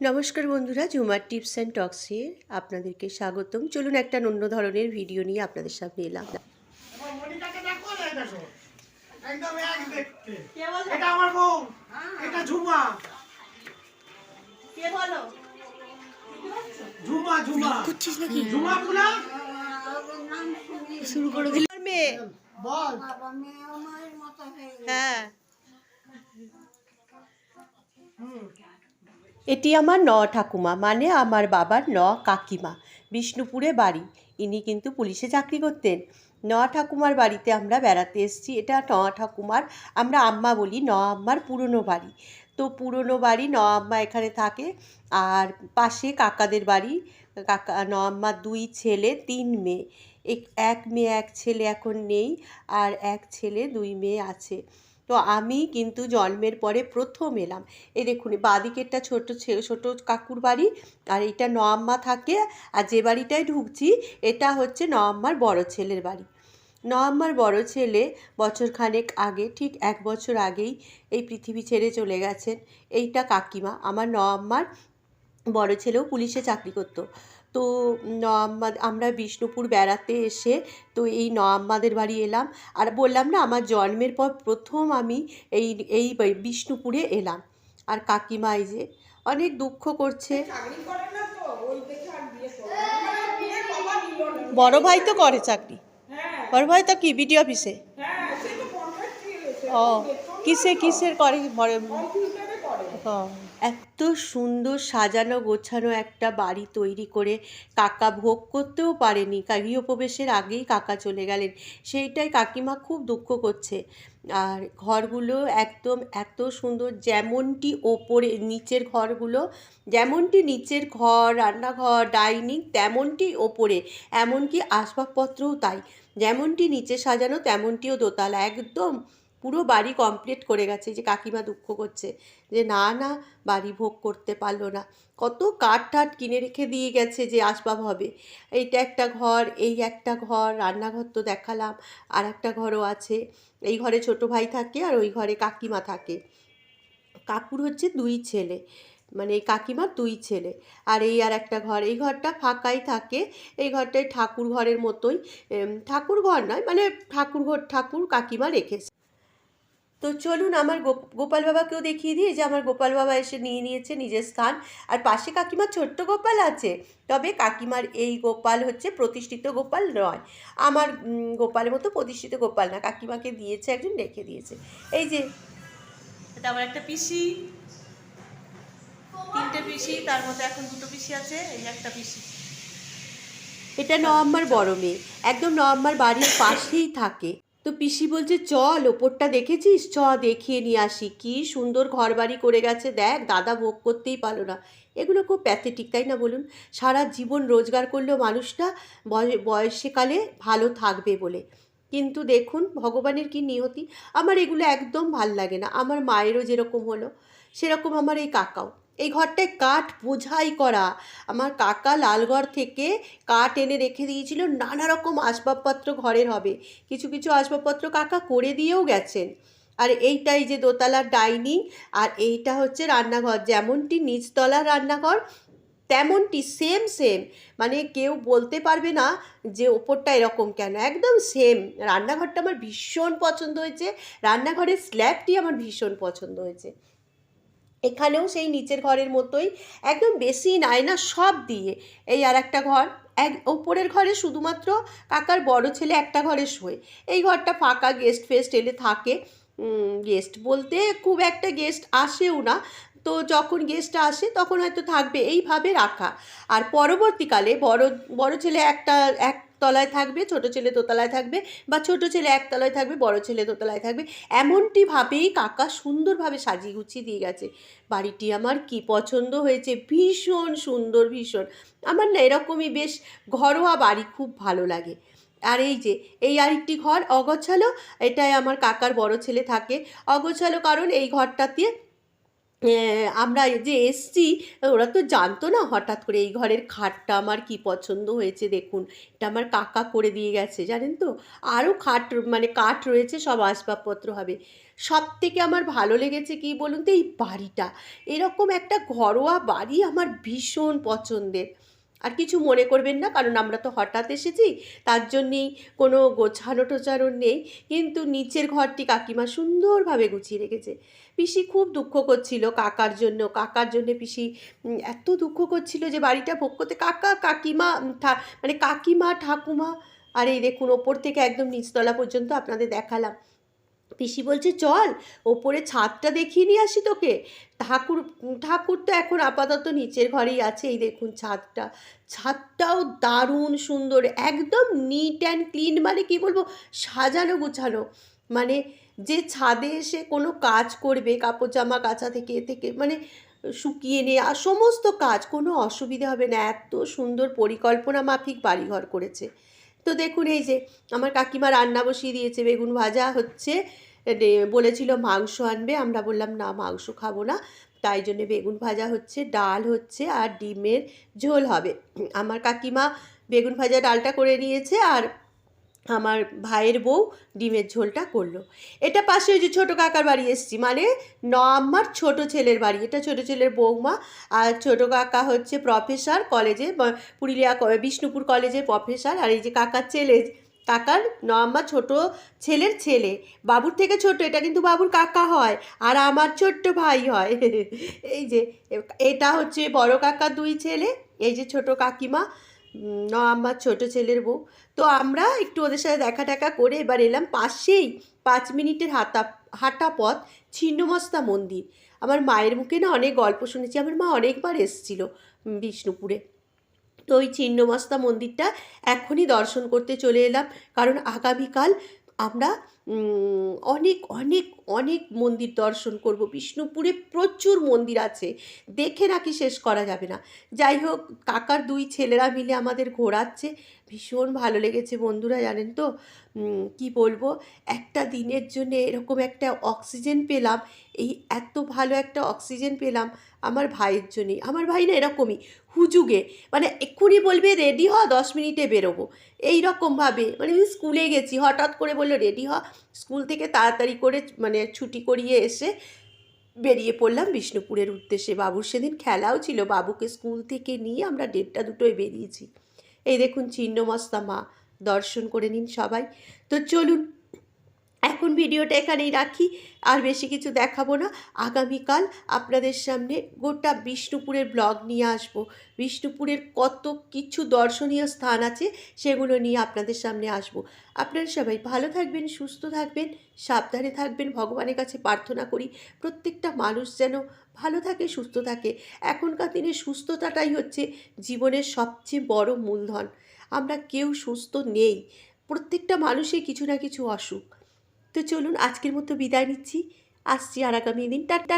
নমস্কার বন্ধুরা, ঝুমার tips and টক্সে আপনাদেরকে স্বাগতম। চলুন একটা অন্য ধরনের ভিডিও নিয়ে আপনাদের সামনে এলাম। এটা আমার বউ, এটা ঝুমা। কে বলো? ঝুমা ঝুমা করছিস নাকি? ঝুমা পুরা শুরু করে দিল মেয়ে। বল। হ্যাঁ, এটি আমার ঠাকুমা, মানে আমার বাবার কাকিমা। বিষ্ণুপুরে বাড়ি। ইনি কিন্তু পুলিশে চাকরি করতেন। ঠাকুমার বাড়িতে আমরা বেড়াতে এসেছি। এটা ঠাকুমার, আমরা আম্মা বলি, আম্মার পুরনো বাড়ি। তো পুরনো বাড়ি, আম্মা এখানে থাকে। আর পাশে কাকাদের বাড়ি। কাকা আম্মার 2 ছেলে 3 মেয়ে। এক মেয়ে এক ছেলে এখন নেই, আর এক ছেলে 2 মেয়ে আছে। তো আমি কিন্তু জন্মের পরে প্রথম এলাম। এই দেখুন, বাঁদিকেরটা ছোট কাকুর বাড়ি, আর এইটা আম্মা থাকে। আর যে বাড়িটায় ঢুকছি এটা হচ্ছে আম্মার বড় ছেলের বাড়ি। আম্মার বড় ছেলে বছরখানেক আগে, ঠিক 1 বছর আগেই এই পৃথিবী ছেড়ে চলে গেছেন। এইটা কাকিমা। আমার আম্মার বড় ছেলেও পুলিশে চাকরি করতো। তো আমরা বিষ্ণুপুর বেড়াতে এসে তো এই আম্মাদের বাড়ি এলাম। আর বললাম না, আমার জন্মের পর প্রথম আমি এই এই বিষ্ণুপুরে এলাম। আর কাকিমা এই যে অনেক দুঃখ করছে। বড় ভাই তো করে চাকরি। বড় ভাই তো কি বিডি অফিসে? ও, কিসের করে বড়? ও, এত সুন্দর সাজানো গোছানো একটা বাড়ি তৈরি করে কাকা ভোগ করতেও পারেনি। গৃহপ্রবেশের আগেই কাকা চলে গেলেন। সেইটাই কাকিমা খুব দুঃখ করছে। আর ঘরগুলো একদম এত সুন্দর, যেমনটি ওপরে নিচের ঘরগুলো, যেমনটি নিচের ঘর, রান্নাঘর, ডাইনিং, তেমনটি ওপরে, এমনকি আসবাবপত্রও তাই। যেমনটি নিচে সাজানো তেমনটিও দোতলা, একদম পুরো বাড়ি কমপ্লিট করে গেছে। যে কাকিমা দুঃখ করছে যে না বাড়ি ভোগ করতে পারলো না। কত কাঠ টাঠ কিনে রেখে দিয়ে গেছে যে আসবাব হবে। এইটা একটা ঘর, এই একটা ঘর, রান্নাঘর তো দেখালাম, আর একটা ঘরও আছে। এই ঘরে ছোট ভাই থাকে, আর ওই ঘরে কাকিমা থাকে। কাকুর হচ্ছে 2 ছেলে, মানে এই কাকিমার 2 ছেলে। আর এই আর একটা ঘর, এই ঘরটা ফাঁকাই থাকে। এই ঘরটায় ঠাকুর ঘরের মতোই, ঠাকুর ঘর নয়, মানে ঠাকুর কাকিমা রেখেছে। তো চলুন আমার গোপাল বাবাকেও দেখিয়ে দিই। যে আমার গোপাল বাবা এসে নিয়ে নিয়েছে নিজের স্থান। আর পাশে কাকিমার ছোট্ট গোপাল আছে, তবে কাকিমার এই গোপাল হচ্ছে প্রতিষ্ঠিত গোপাল নয়। আমার গোপালের মতো প্রতিষ্ঠিত গোপাল না, কাকিমাকে দিয়েছে, একজন রেখে দিয়েছে। এই যে এটা আমার একটা পিসি, 3টে পিসি, তার মধ্যে এখন 2টো পিসি আছে, এই একটা পিসি। এটা নওয়াম্মার বড় মেয়ে, একদম নওয়াম্মার বাড়ির পাশেই থাকে। তো পিসি বলছে, চল ওপরটা দেখেছিস, দেখিয়ে নিয়ে আসি। কি সুন্দর ঘর বাড়ি করে গেছে, দেখ। দাদা ভোগ করতেই পারলো না। এগুলো খুব প্যাথেটিক, তাই না বলুন? সারা জীবন রোজগার করলেও মানুষটা বয়সকালে ভালো থাকবে বলে, কিন্তু দেখুন ভগবানের কি নিয়তি। আমার এগুলো একদম ভাল লাগে না। আমার মায়েরও যেরকম হলো সেরকম আমার এই কাকাও। এই ঘরটায় কাঠ বোঝাই করা। আমার কাকা লালগড় থেকে কাঠ এনে রেখে দিয়েছিল, নানা রকম আসবাবপত্র ঘরের হবে। কিছু কিছু আসবাবপত্র কাকা করে দিয়েও গেছেন। আর এইটাই যে দোতলার ডাইনিং, আর এইটা হচ্ছে রান্নাঘর। যেমনটি নিচতলার রান্নাঘর তেমনটি সেম, মানে কেউ বলতে পারবে না যে ওপরটা এরকম কেন, একদম সেম। রান্নাঘরটা আমার ভীষণ পছন্দ হয়েছে। রান্নাঘরের স্ল্যাবটি আমার ভীষণ পছন্দ হয়েছে। এখানেও সেই নিচের ঘরের মতোই, একদম বেশি আয়না সব দিয়ে। এই আর একটা ঘর, ওপরের ঘরে শুধুমাত্র কাকার বড় ছেলে একটা ঘরে শোয়। এই ঘরটা ফাঁকা, গেস্ট ফেস্ট এলে থাকে। গেস্ট বলতে খুব একটা গেস্ট আসেও না, তো যখন গেস্ট আসে তখন হয়তো থাকবে, এইভাবে রাখা। আর পরবর্তীকালে বড় ছেলে একতলায় থাকবে, ছোট ছেলে দোতলায় থাকবে, বা ছোট ছেলে একতলায় থাকবে, বড় ছেলে দোতলায় থাকবে। এমনটিভাবেই কাকা সুন্দরভাবে সাজিয়ে গুছিয়ে দিয়ে গেছে। বাড়িটি আমার কি পছন্দ হয়েছে, ভীষণ সুন্দর, ভীষণ। আমার না এরকমই বেশ ঘরোয়া বাড়ি খুব ভালো লাগে। আর এই যে এই আরেকটি ঘর অগোছালো, এটাই আমার কাকার বড় ছেলে থাকে। অগোছালো কারণ এই ঘরটাতে আমরা এই যে এসছি, ওরা তো জানতো না, হঠাৎ করে এই ঘরের খাটটা আমার কি পছন্দ হয়েছে দেখুন, এটা আমার কাকা করে দিয়ে গেছে জানেন তো। আরও খাট মানে কাঠ রয়েছে, সব আসবাবপত্র হবে। সব থেকে আমার ভালো লেগেছে কি বলুন তো, এই বাড়িটা, এরকম একটা ঘরোয়া বাড়ি আমার ভীষণ পছন্দের। আর কিছু মনে করবেন না, কারণ আমরা তো হঠাৎ এসেছি, তার জন্যেই কোনো গোছানো টোছানো নেই। কিন্তু নিচের ঘরটি কাকিমা সুন্দরভাবে গুছিয়ে রেখেছে। পিসি খুব দুঃখ করছিল কাকার জন্য পিসি এত দুঃখ করছিল যে বাড়িটা ভোগ করতে, কাকা কাকিমা মানে কাকিমা ঠাকুমা। আর এই দেখুন ওপর থেকে একদম নিচতলা পর্যন্ত আপনাদের দেখালাম। পিসি বলছে চল ওপরে ছাদটা দেখিয়ে নিয়ে আসি তোকে। ঠাকুর ঠাকুর তো এখন আপাতত নিচের ঘরেই আছে। এই দেখুন ছাদটাও দারুণ সুন্দর, একদম নিট অ্যান্ড ক্লিন, মানে কি বলবো, সাজানো গুছানো। মানে যে ছাদে এসে কোনো কাজ করবে, কাপড় জামা কাচা থেকে এ থেকে মানে শুকিয়ে নেওয়া সমস্ত কাজ, কোনো অসুবিধা হবে না, এত সুন্দর পরিকল্পনা মাফিক বাড়িঘর করেছে। তো দেখুন এই যে আমার কাকিমা রান্না বসিয়ে দিয়েছে, বেগুন ভাজা হচ্ছে। বলেছিল মাংস আনবে, আমরা বললাম না মাংস খাবো না, তাই জন্যে বেগুন ভাজা হচ্ছে, ডাল হচ্ছে আর ডিমের ঝোল হবে। আমার কাকিমা বেগুন ভাজা ডালটা করে নিয়েছে, আর আমার ভাইয়ের বউ ডিমের ঝোলটা করলো। এটা পাশে ওই যে ছোটো কাকার বাড়ি এসেছি, মানে আমার ছোটো ছেলের বাড়ি, এটা ছোটো ছেলের বৌমা। আর ছোটো কাকা হচ্ছে প্রফেসর কলেজে, পুরুলিয়া বিষ্ণুপুর কলেজে প্রফেসর। আর এই যে কাকার আমার ছোটো ছেলের ছেলে, বাবুর থেকে ছোট, এটা কিন্তু বাবুর কাকা হয়, আর আমার ছোট্ট ভাই হয়। এই যে এটা হচ্ছে বড় কাকার দুই ছেলে, এই যে ছোটো কাকিমা, আমার ছোটো ছেলের বউ। তো আমরা একটু ওদের সাথে দেখা টাকা করে এবার এলাম পাশেই 5 মিনিটের হাঁটা পথ ছিন্নমস্তা মন্দির। আমার মায়ের মুখে না অনেক গল্প শুনেছি, আমার মা অনেকবার এসেছিল বিষ্ণুপুরে। তো ওই ছিন্নমস্তা মন্দিরটা এখনই দর্শন করতে চলে এলাম, কারণ আগামীকাল আমরা অনেক অনেক অনেক মন্দির দর্শন করব। বিষ্ণুপুরে প্রচুর মন্দির আছে, দেখে নাকি শেষ করা যাবে না। যাই হোক, কাকার দুই ছেলেরা মিলে আমাদের ঘোরাচ্ছে, ভীষণ ভালো লেগেছে বন্ধুরা, জানেন তো। কি বলবো, একটা দিনের জন্য এরকম একটা অক্সিজেন পেলাম, এই এত ভালো একটা অক্সিজেন পেলাম আমার ভাইয়ের জন্যেই। আমার ভাই না এরকমই হুজুগে, মানে এক্ষুনি বলবে রেডি হ, 10 মিনিটে বেরোবো, এই রকমভাবে। মানে আমি স্কুলে গেছি, হঠাৎ করে বললো রেডি হ, স্কুল থেকে তাড়াতাড়ি করে মানে ছুটি করিয়ে এসে বেরিয়ে পড়লাম বিষ্ণুপুরের উদ্দেশ্যে। বাবুর সেদিন খেলাও ছিল, বাবুকে স্কুল থেকে নিয়ে আমরা 1:30-2টোয় বেরিয়েছি। এই দেখুন ছিন্নমস্তা মা, দর্শন করে নিন সবাই। তো চলুন এখন ভিডিওটা এখানেই রাখি, আর বেশি কিছু দেখাবো না। আগামীকাল আপনাদের সামনে গোটা বিষ্ণুপুরের ব্লগ নিয়ে আসবো। বিষ্ণুপুরের কত কিছু দর্শনীয় স্থান আছে সেগুলো নিয়ে আপনাদের সামনে আসবো। আপনারা সবাই ভালো থাকবেন, সুস্থ থাকবেন, সাবধানে থাকবেন। ভগবানের কাছে প্রার্থনা করি প্রত্যেকটা মানুষ যেন ভালো থাকে, সুস্থ থাকে। এখনকার দিনে সুস্থতাটাই হচ্ছে জীবনের সবচেয়ে বড় মূলধন। আমরা কেউ সুস্থ নেই, প্রত্যেকটা মানুষের কিছু না কিছু অসুখ। তো চলুন আজকের মতো বিদায় নিচ্ছি, আসছি আর আগামী দিন। টাটা।